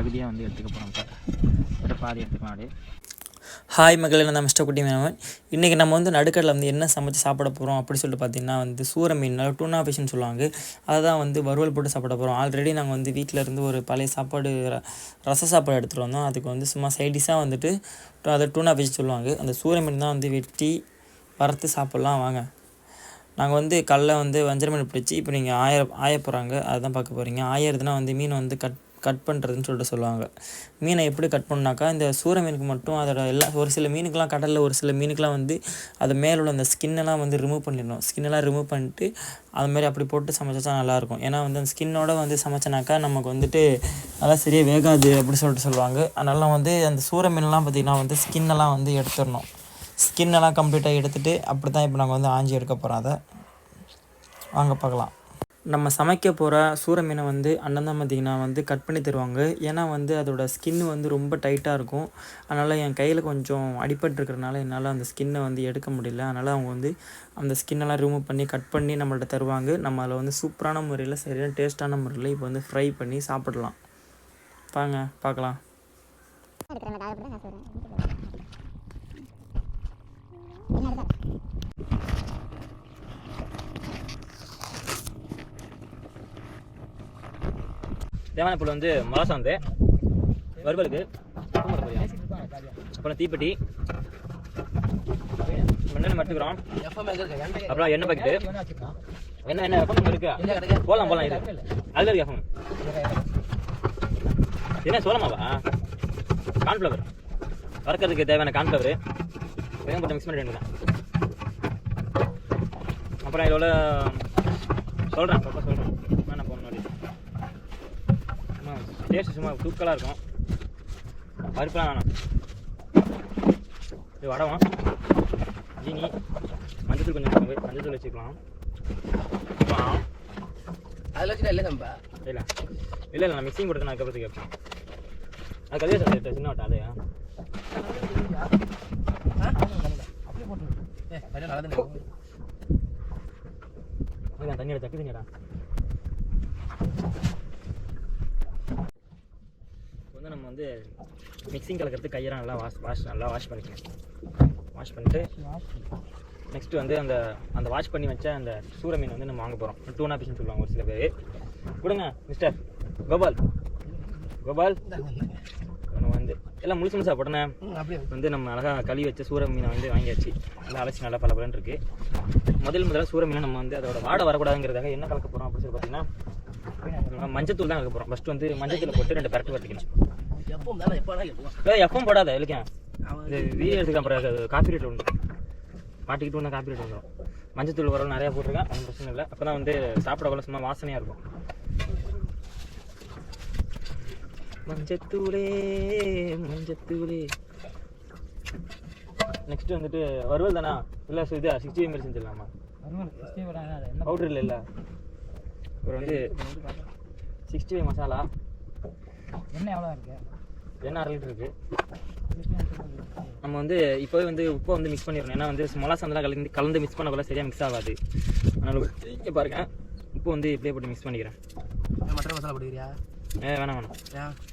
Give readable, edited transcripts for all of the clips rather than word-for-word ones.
பகுதியாக வந்து எடுத்துக்க போகிறோம் சார். ஒரு பாதி எடுத்துக்கலாம் அப்படியே. ஹாய் மகளே, நான் மிஸ்டர் குட்டி மேனவன். இன்றைக்கி நம்ம வந்து நடுக்கடலில் வந்து என்ன சமைச்சு சாப்பிட போகிறோம் அப்படின்னு சொல்லிட்டு பார்த்திங்கன்னா வந்து சூர மீன், டூனா ஃபிஷ்னு சொல்லுவாங்க. அதை தான் வந்து வறுவல் போட்டு சாப்பிட போகிறோம். ஆல்ரெடி நாங்கள் வந்து வீட்டில் இருந்து ஒரு பழைய சாப்பாடு ரச சாப்பாடு எடுத்துகிட்டு வந்தோம். அதுக்கு வந்து சும்மா சைடிஷாக வந்துட்டு அதை டூனா ஃபிஷ் சொல்லுவாங்க. அந்த சூர மீன் தான் வந்து வெட்டி வறுத்து சாப்பிட்லாம் வாங்க. நாங்கள் வந்து கடல வந்து வஞ்சர மீன் பிடிச்சி இப்போ நீங்கள் ஆய போகிறாங்க, அதுதான் பார்க்க போகிறீங்க. ஆயறதுனா வந்து மீனை வந்து கட் பண்ணுறதுன்னு சொல்லிட்டு சொல்லுவாங்க. மீனை எப்படி கட் பண்ணாக்கா, இந்த சூர மீனுக்கு மட்டும் அதோட ஒரு சில மீனுக்கெலாம் கடலில் ஒரு சில மீனுக்கெலாம் வந்து அது மேலே உள்ள அந்த ஸ்கின்னெல்லாம் வந்து ரிமூவ் பண்ணிடணும். ஸ்கின்னெல்லாம் ரிமூவ் பண்ணிட்டு அதுமாதிரி அப்படி போட்டு சமைச்சா நல்லாயிருக்கும். ஏன்னா வந்து அந்த ஸ்கின்னோட வந்து சமைச்சனாக்கா நமக்கு வந்துட்டு நல்லா சரியாக வேகாது அப்படி சொல்லிட்டு சொல்லுவாங்க. அதனால வந்து அந்த சூர மீன்லாம் பார்த்திங்கன்னா வந்து ஸ்கின்னெல்லாம் வந்து எடுத்துடணும். ஸ்கின்னெல்லாம் கம்ப்ளீட்டாக எடுத்துகிட்டு அப்படி தான் இப்போ நாங்கள் வந்து ஆஞ்சி எடுக்க போகிறோம். அதை வாங்க பார்க்கலாம். நம்ம சமைக்க போகிற சூர மீனை வந்து அண்ணன் தான் பார்த்திங்கன்னா வந்து கட் பண்ணி தருவாங்க. ஏன்னா வந்து அதோட ஸ்கின்னு வந்து ரொம்ப டைட்டாக இருக்கும். அதனால் என் கையில் கொஞ்சம் அடிபட்டுருக்கிறனால என்னால் அந்த ஸ்கின்னை வந்து எடுக்க முடியல. அதனால் அவங்க வந்து அந்த ஸ்கின்னெல்லாம் ரிமூவ் பண்ணி கட் பண்ணி நம்மள்ட்ட தருவாங்க. நம்ம அதில் வந்து சூப்பரான முறையில் சரியான டேஸ்ட்டான முறையில் இப்போ வந்து ஃப்ரை பண்ணி சாப்பிடலாம். வாங்க பார்க்கலாம். தேவையான பொருள் வந்து மிளகா வந்து வறுவலுக்கு, அப்புறம் தீப்பெட்டி, மண்ணெண்ணெய் எடுத்துக்கிறோம், அப்புறம் எண்ணெய் பாக்கெட்டு. என்ன எஃப்எம் இருக்கு? போடலாம் இது அதில் இருக்கு எஃப்எம். என்ன சோளமாவா? கார்ன்ஃப்ளவர் வறுக்கிறதுக்கு தேவையான கார்ன்ஃப்ளவர் வேகம் போட்டு மிக்ஸ் பண்ணி வேண்டியதான். அப்புறம் இதோட சொல்கிறேன் என்ன போடணும் அப்படி. டேஸ்ட்டு சும்மா தூக்கலாக இருக்கும். பருப்புலாம் வேணாம். இது வடகம், ஜீனி, மஞ்சத்தூள் கொஞ்சம் மஞ்சத்தூள் வச்சுக்கலாம். அதில் வச்சுட்டா இல்லை நம்ம இல்லை நான் மிக்சிங் போட்டு நான் அதுக்கப்புறத்துக்கு கேட்பேன். அது கதையா சார் சின்ன வட்டம் அதையா தண்ணியோட சக்கு தண்ணியடா. வந்து நம்ம வந்து மிக்சிங் கலக்கிறதுக்கு கையெல்லாம் நல்லா வாஷ் பண்ணிக்கணும். வாஷ் பண்ணிட்டு நெக்ஸ்ட்டு வந்து அந்த வாஷ் பண்ணி வச்ச அந்த சூர மீன் வந்து நம்ம வாங்க போகிறோம். டூனா ஃபிஷ்னு சொல்லுவாங்க ஒரு சில பேர். கொடுங்க மிஸ்டர் கோபால். நம்ம வந்து எல்லாம் முழுசா போட்டோன்னே வந்து நம்ம அழகாக கழுவி வச்ச சூர மீனை வந்து வாங்கியாச்சு. நல்லா அலசி நல்லா பலபலன்னு இருக்குது. முதல்ல சூர மீனை நம்ம வந்து அதோட வாடை வரக்கூடாதுங்கிறதாக என்ன கலக்க போகிறோம் அப்படின்னு சொல்லி பார்த்தீங்கன்னா மஞ்சத்தூள் தான் கலக்க போகிறோம். ஃபஸ்ட்டு வந்து மஞ்சத்தூள் போட்டு 2 பரட்டு வரட்டிக்கணும். எப்பவும் போடாத இல்லைக்கா, இது வீடியோ எடுத்துக்கலாம். அப்புறம் காப்பி ரேட் உண்டு, பாட்டிக்கிட்டு ஒன்று காப்பி ரேட் வந்துடும். மஞ்சத்தூள் உரம் நிறையா போட்டிருக்கேன், ஒன்றும் பிரச்சனை இல்லை. அப்போ தான் வந்து சாப்பிட சும்மா வாசனையாக இருக்கும். மஞ்சத்தூளே. நெக்ஸ்ட் வந்துட்டு வறுவல் தானா? இல்லை இது 60 மாதிரி செஞ்சிடலாமா? பவுடர் இல்லை. அப்புறம் வந்து 65 மசாலா. எண்ணெய் எவ்வளோ இருக்குது? எண்ணெய் 1/2 லிட்டர் இருக்குது. நம்ம வந்து இப்போவே வந்து உப்பை வந்து மிக்ஸ் பண்ணிடணும். ஏன்னா வந்து மிளகா சந்தெல்லாம் கலந்து மிக்ஸ் பண்ணக்குள்ள சரியாக மிக்ஸ் ஆகாது. அதனால் இங்கே பாருங்கள், உப்பு வந்து இப்படியே போட்டு மிக்ஸ் பண்ணிக்கிறேன். மட்டன் மசாலா போடுவியா? வேணாம்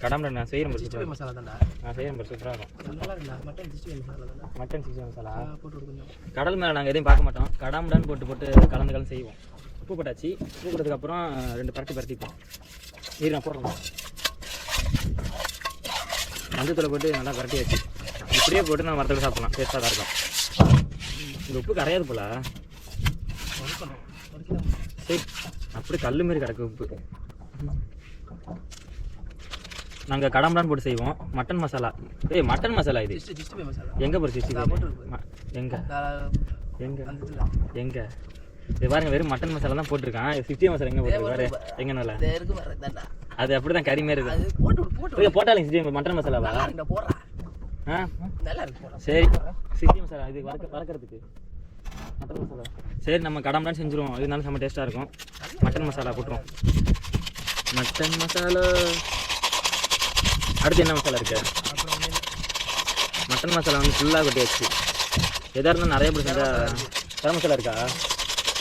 கடாமல் நான் செய்கிறேன். மசாலா தான்டா நான் செய்கிறேன், சூப்பராக இருக்கும். நல்லா இருக்குல்ல? மட்டன் 65 மசாலா தானே? மட்டன் 65 மசாலா போட்டு கொடுக்கணும். கடல் மேலே நாங்கள் எதையும் பார்க்க மாட்டோம். கடாமுடான்னு போட்டு கலந்து செய்வோம். உப்பு போட்டாச்சு. உப்பு போட்டதுக்கப்புறம் 2 பரட்டிப்போம். இது நான் போடுறேன். மஞ்சத்தூளை போட்டு நல்லா பரட்டியாச்சு. இப்படியே போட்டு நான் மரத்தில் சாப்பிட்லாம், டேஸ்ட்டாக தான் இருக்கும். இந்த உப்பு கரையாது போல. சரி, அப்படி கல் மாரி கிடக்கு உப்பு. நாங்கள் கடம்படான்னு போட்டு செய்வோம். மட்டன் மசாலா. மட்டன் மசாலா இது எங்கே போகிற 65 எங்கே இது பாருங்க, வெறும் மட்டன் மசாலா தான் போட்டிருக்கான். 60 மசாலா எங்கே போட்டுருக்காரு? எங்கே நல்லா அது அப்படி தான் கறி மாரி இருக்குது. போட்டாலும் 60 மட்டன் மசாலாவா? சரி 60 மசாலா இது வளர்க்குறதுக்கு மட்டன் மசாலா. சரி நம்ம கடம்படான்னு செஞ்சுருவோம். இதனால செம்ம டேஸ்ட்டாக இருக்கும். மட்டன் மசாலா போட்டுருவோம். மட்டன் மசாலா. அடுத்து என்ன மசாலா இருக்கு? மட்டன் மசாலா வந்து ஃபுல்லாக கொட்டியாச்சு. எதாக இருந்தாலும் நிறைய பேர் செஞ்சால். கரம் மசாலா இருக்கா?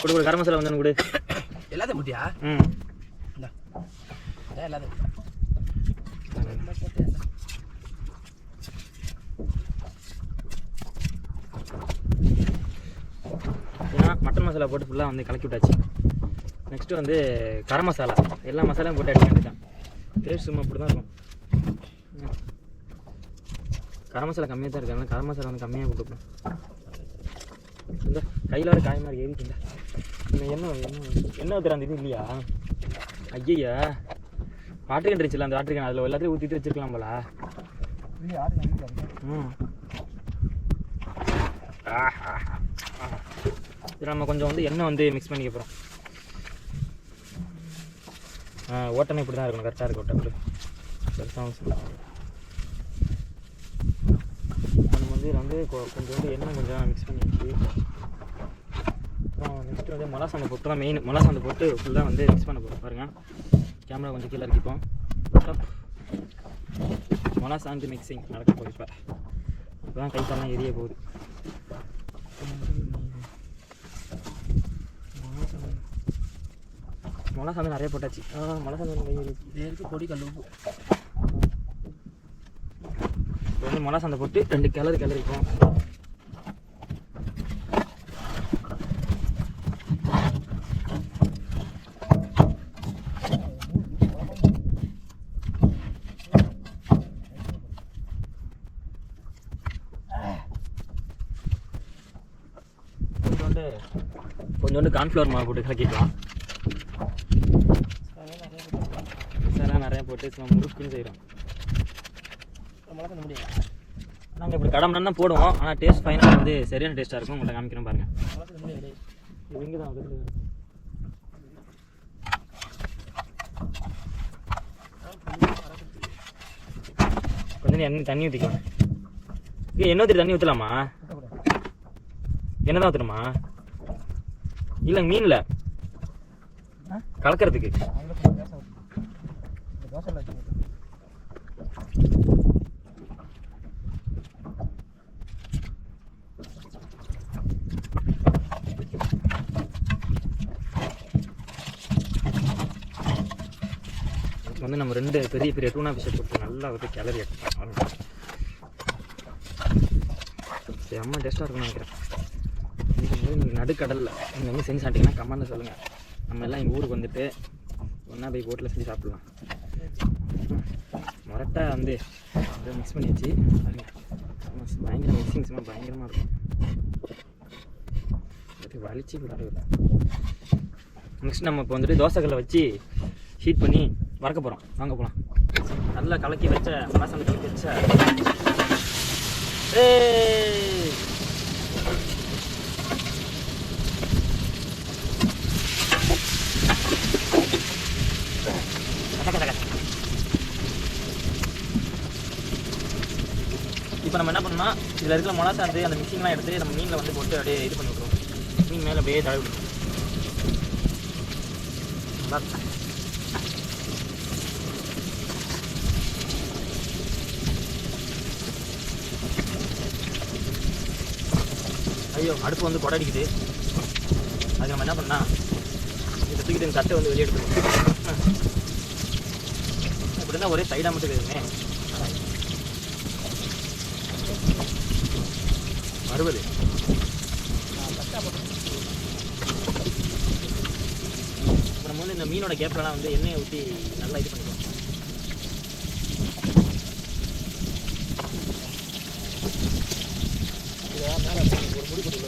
கொடு. கரம் மசாலா வந்து கொடு. எல்லாத்தையும் முட்டியா? ஏன்னா மட்டன் மசாலா போட்டு ஃபுல்லாக வந்து கலக்கி விட்டாச்சு. நெக்ஸ்ட்டு வந்து கரம் மசாலா, எல்லா மசாலாவும் போட்டு அடிக்க வேண்டியதான். டேஸ்ட் சும்மா அப்படி தான் இருக்கும். கரம் மசாலா கம்மியாக தான் இருக்குது, அதனால் கரம் மசாலா வந்து கம்மியாக போட்டுக்கணும். இந்த கையில் வர காய் மாதிரி ஏறிட்டுங்க. என்ன ஊற்றுற அந்த இது இல்லையா? ஐயா வாட்டர் கேன் இருந்துச்சுல, அந்த வாட்டர் கேன் அதில் எல்லாத்தையும் ஊற்றிட்டு வச்சுருக்கலாம் போல. இதில் நம்ம கொஞ்சம் வந்து எண்ணெய் வந்து மிக்ஸ் பண்ணிக்க போகிறோம். ஓட்டனை இப்படி தான் இருக்கணும், கரெக்டாக இருக்கு ஓட்டை பெருசாக. நம்ம வந்து இதில் வந்து கொஞ்சம் வந்து எண்ணெய் கொஞ்சம் மிக்ஸ் பண்ணி வச்சு அப்புறம் நெக்ஸ்ட்டு வந்து மிளகா சாந்து போட்டு தான் மெயின். மிளகா சாந்து போட்டு ஃபுல்லாக வந்து மிக்ஸ் பண்ண போகிறோம். பாருங்கள், கேமரா கொஞ்சம் கீழே இறக்கிப்போம். மிளகா சாந்து மிக்சிங் நடக்க போகுது. இப்போ தான் கைத்தெல்லாம் எரிய போகுது. மிளகா சாந்து நிறைய போட்டாச்சு. மிளகா சாந்து கை எரிச்சு பொடி கல் உப்பு. இப்போ வந்து மிளகா சாந்தை போட்டு 2 கிளறிப்போம். கொஞ்சோண்டு கார்ன்ஃப்ளவர் மாவு போட்டு கலக்கிக்கலாம். மசாலா நிறைய போட்டு சும்மா முறுக்குன்னு செய்கிறோம். நாங்கள் இப்படி கடம்புனா தான் போடுவோம், ஆனால் டேஸ்ட் ஃபைனலாக வந்து சரியான டேஸ்ட்டாக இருக்கும். உங்கள்கிட்ட காமிக்கிறோம் பாருங்கள். இங்கே தான் கொஞ்சம் எண்ணெய் தண்ணி ஊற்றிக்கலாம். எண்ணெய் ஊற்றி தண்ணி ஊற்றலாமா? என்ன தான் ஊற்றணுமா? இல்லைங்க, மீனில் கலக்கிறதுக்கு. வந்து நம்ம 2 பெரிய பெரிய டூனா ஃபிஷ் போட்டு நல்லா வந்து கிளறி எடுத்துக்கலாம். செம்ம டேஸ்ட்டாக இருக்கும்னு நினைக்கிறேன். நீங்கள் நடுக்கடலில் நீங்கள் வந்து செஞ்சு சாப்பிட்டீங்கன்னா கமெண்ட்டில் சொல்லுங்கள். நம்ம எல்லாம் எங்கள் ஊருக்கு வந்துட்டு ஒன்றா போய் போட்டில் செஞ்சு சாப்பிட்லாம். மொரட்டை வந்து மிக்ஸ் பண்ணி வச்சு பயங்கர மிக்சிங் சும்மா பயங்கரமாக இருக்கும். அது வலிச்சு விளாடுது. நெக்ஸ்ட் நம்ம இப்போ வந்துட்டு தோசைக்கல்லை வச்சு ஹீட் பண்ணி வறக்க போகிறோம். வாங்க போகலாம். நல்லா கலக்கி வச்ச மசாலா கலக்கி வச்ச இப்போ நம்ம என்ன பண்ணோம்னா, இதில் இருக்கிற மிளகா சாந்து அந்த மிக்சிங்லாம் எடுத்து நம்ம மீனில் வந்து போட்டு அப்படியே இது பண்ணி விட்ருவோம். மீன் மேலே அப்படியே தடவி விடுவோம். நல்லா இருக்கும். ஐயோ, அடுப்பு வந்து கொடடிக்குது. அதுக்கு நம்ம என்ன பண்ணால் இதை தூக்கிட்டு இந்த தட்டை வந்து வெளியே எடுத்துக்கணும். இப்படி இருந்தால் ஒரே சைடாக மட்டும் இருக்குதுமே. வருவது இப்போ நம்ம வந்து இந்த மீனோட கேப்லலாம் வந்து எண்ணெயை ஊற்றி நல்லா இது பண்ணிக்கலாம். மேலே ஒரு முடி போட்டு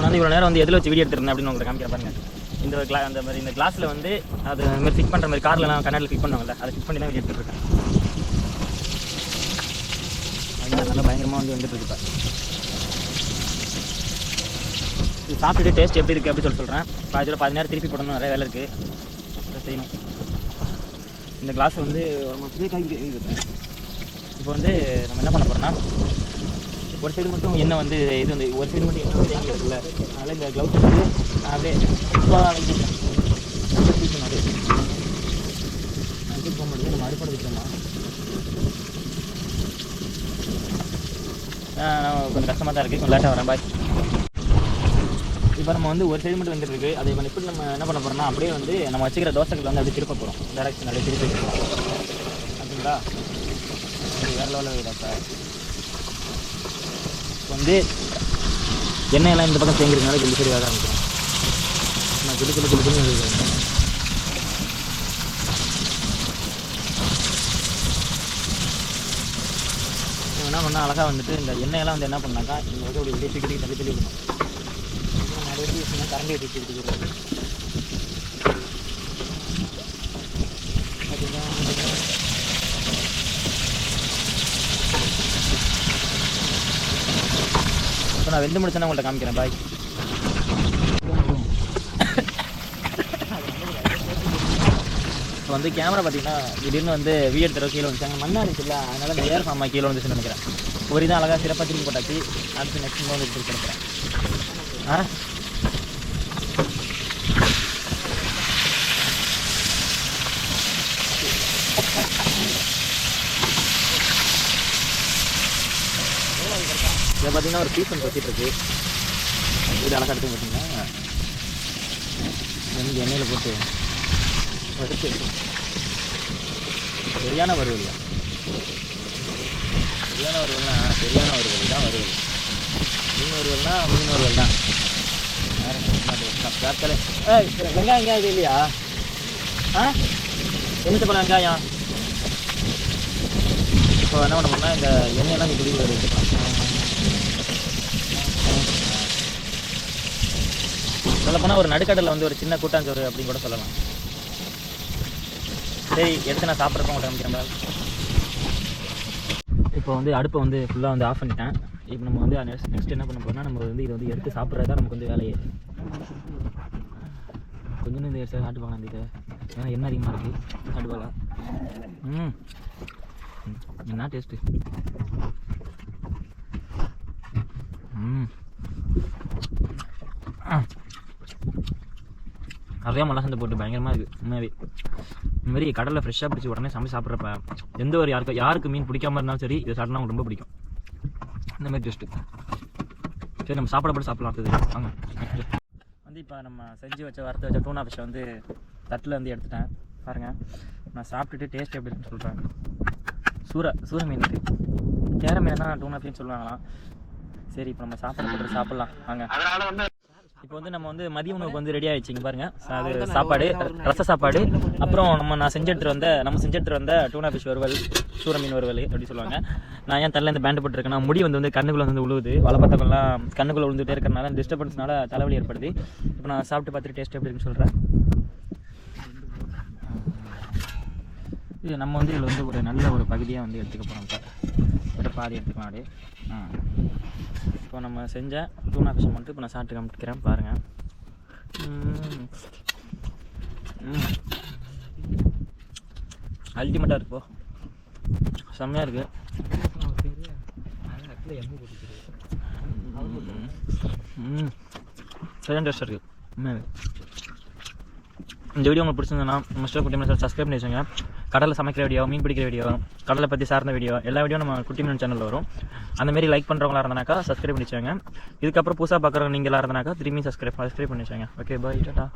நான் இவ்வளோ நேரம் வந்து எதில் வச்சு வீடியோ எடுத்துருந்தேன் அப்படின்னு உங்களுக்கு காமிக்கிற பாருங்க. அந்த மாதிரி இந்த கிளாஸில் வந்து அது அந்த மாதிரி ஃபிட் பண்ணுற மாதிரி கார்லாம் கண்ணாடியில் ஃபிட் பண்ணுவாங்கல்ல, அதை ஃபிட் பண்ணி தான் வீடியோ எடுத்துருக்கேன். நல்லா பயங்கரமாக வந்து வந்துட்டு இருக்கு. இது சாப்பிட்டுட்டு டேஸ்ட் எப்படி இருக்குது அப்படி சொல்கிறேன். பாதி நேரம் திருப்பி போடணும், நிறைய வேலை இருக்குது, அதை செய்யணும். இந்த கிளாஸ் வந்து புதிய காய்கறி இருக்கேன். இப்போ வந்து நம்ம என்ன பண்ண போகிறோம்னா, ஒரு சைடு மட்டும் எண்ணெய் வந்து இது வந்து ஒரு சைடு மட்டும் எண்ணெய் வந்து தேங்கி இருக்குல்ல, அதனால் இந்த க்ளவுஸ் வந்து அப்படியே வைக்கிறேன். அது போக முடியாது, நம்ம அடுப்படை வைக்கிறோமா. கொஞ்சம் கஷ்டமாக தான் இருக்குது, கொஞ்சம் லேட்டாக வரேன். பாய். இப்போ நம்ம வந்து ஒரு சைடு மட்டும் வந்துட்டு இருக்குது. அதை இப்போ நம்ம என்ன பண்ண போகிறோம்னா அப்படியே வந்து நம்ம வச்சுக்கிற தோசைகள் வந்து அப்படியே திருப்ப போகிறோம். டேரக்ஷன் அப்படியே திருப்பி அப்படிங்களா? வேறு லெவலில் தோசை. இப்போ வந்து எண்ணெயெல்லாம் இந்த பக்கம் தேங்கிறதுனால கிளி சரி வேக ஆரம்பிக்கிறோம். நான் கிளி எழுதுகிறேன். என்ன பண்ணால் அழகாக வந்துட்டு இந்த எண்ணெயெல்லாம் வந்து என்ன பண்ணாக்கா இந்த வந்து ஒரு வெளியே தூக்கி தள்ளி விடணும். நிறைய பேர் கரண்டி வச்சு எடுத்துக்கிறது. இப்போ நான் வெந்து முடிச்சேன்னா உங்கள்கிட்ட காமிக்கிறேன். பாய். இப்போ வந்து கேமரா பார்த்தீங்கன்னா திடீர்னு வந்து வீடு தடவை கீழே வந்துச்சாங்க. மண்ணாடிச்சு இல்லை, அதனால இந்த ஏர் ஃபார்மாக கீழே வந்துச்சுன்னு நினைக்கிறேன். ஒரு இதான் அழகாக சிறப்பாக திருப்பி போட்டாச்சு. அடுத்து நெக்ஸ்ட் வந்து திருப்பி கொடுக்குறேன். இதை பார்த்தீங்கன்னா ஒரு பீஸ் ஒன்று வச்சிட்ருக்கு. இது அழகாக எடுத்து பார்த்தீங்கன்னா வந்து எண்ணெயில் போட்டு வறுத்து சரியான வறுவல் தான். சரியான வறுவல்னா சரியான வறுவல் தான். வறுவல் மீன் வறுவல்னா மீன் வறுவல் தான். வேறு வெங்காயம் இது இல்லையா? எண்ணெய் போல வெங்காயம். இப்போ என்ன பண்ண போனால் இந்த எண்ணெயெல்லாம் இப்படி வச்சுக்கலாம். சொல்லப்போனால் ஒரு நடுக்கடலில் வந்து ஒரு சின்ன கூட்டாஞ்சோறு அப்படின்னு கூட சொல்லலாம். சரி, எடுத்து நான் சாப்பிட்றப்ப உங்கள்கிட்ட காமிக்கிறேன். இப்போ வந்து அடுப்பை வந்து ஃபுல்லாக வந்து ஆஃப் பண்ணிட்டேன். இப்போ நம்ம வந்து நெக்ஸ்ட் என்ன பண்ண போகிறோம்னா நம்ம வந்து இதை வந்து எடுத்து சாப்பிட்றது தான் நமக்கு வந்து வேலையே. கொஞ்சம் இந்த எடுத்து சாப்பிட்டு போகலாம். இது ஏன்னா என்ன அதிகமாக இருக்குது, சாப்பிட்டு போகலாம். என்ன டேஸ்ட்டு. நிறையா மிளகா சந்தை போட்டு பயங்கரமாக இருக்குது. உண்மையாகவே இந்த மாதிரி கடலில் ஃப்ரெஷ்ஷாக பிடிச்சி உடனே சமைச்சு சாப்பிட்றப்ப எந்த ஒரு யாருக்கு மீன் பிடிக்காம இருந்தாலும் சரி, இதை சாப்பிட்னா உங்களுக்கு ரொம்ப பிடிக்கும். இந்த மாதிரி டேஸ்ட்டு. சரி, நம்ம சாப்பிடப்பட்டு சாப்பிட்லாம். அடுத்தது வாங்க. வந்து இப்போ நம்ம செஞ்சு வறுத்து வச்ச டூனா ஃபிஷ்ஷை வந்து தட்டில் வந்து எடுத்துட்டேன். பாருங்கள், நான் சாப்பிட்டுட்டு டேஸ்ட் எப்படி இருக்குன்னு சொல்கிறேன். சூர மீன் இருக்குது. கேர மீன் தான் டூனா ஃபிஷ்னு சொல்லுவாங்களாம். சரி, இப்போ நம்ம சாப்பிடலாம் வாங்க. இப்போ வந்து நம்ம வந்து மதிய உணவுக்கு வந்து ரெடி ஆகிடுச்சு. இங்கே பாருங்கள், அது சாப்பாடு, ரச சாப்பாடு, அப்புறம் நம்ம செஞ்சு எடுத்துகிட்டு வந்த டூனா ஃபிஷ் வறுவல், சூர மீன் வறுவல் அப்படி சொல்லுவாங்க. நான் ஏன் தலையில் இந்த பேண்ட் போட்டுருக்கேன்னா முடி வந்து கண்ணுக்குள்ளே வந்து விழுவுது. வளப்பத்தக்கெல்லாம் கண்ணுக்குள்ளே விழுந்துகிட்டே இருக்கிறனால டிஸ்டர்பன்ஸ்னால தலைவலி ஏற்படுது. இப்போ நான் சாப்பிட்டு பார்த்துட்டு டேஸ்ட் எப்படி இருக்குன்னு சொல்கிறேன். இது நம்ம வந்து இதில் வந்து ஒரு நல்ல ஒரு பகுதியாக வந்து எடுத்துக்க போகிறோம். சார் பாதி எடுத்துக்கலாம் அப்படியே. இப்போ நம்ம செஞ்ச டூனா ஃபிஷ் மட்டும் இப்போ நான் சாப்பிட்டு காமிக்கிறேன். பாருங்கள், அல்டிமேட்டாக இருக்குப்போ, செம்மையாக இருக்குது. சரியான டேஸ்ட்டாக இருக்குது. இந்த வீடியோ உங்களுக்கு பிடிச்சிருந்ததுன்னா மிஸ்டர் குட்டி மீன் சப்ஸ்கிரைப் பண்ணி வச்சுங்க. கடலில் சமைக்கிற வீடியோ, மீன் பிடிக்கிற வீடியோ, கடலை பற்றி சார்ந்த வீடியோ, எல்லா வீடியோ நம்ம குட்டி மீன் சேனலில் வரும். அந்தமாரி லைக் பண்ணுறவங்களா இருந்தானாக்கா சப்ஸ்கிரைப் பண்ணி வச்சுங்க. இதுக்கப்புறம் புதுசாக பார்க்குறவங்க நீங்களாக இருந்தானாக்கா திரும்பி சப்ஸ்கிரைப் பண்ணி வச்சுங்க. ஓகே, பாய், டாடா.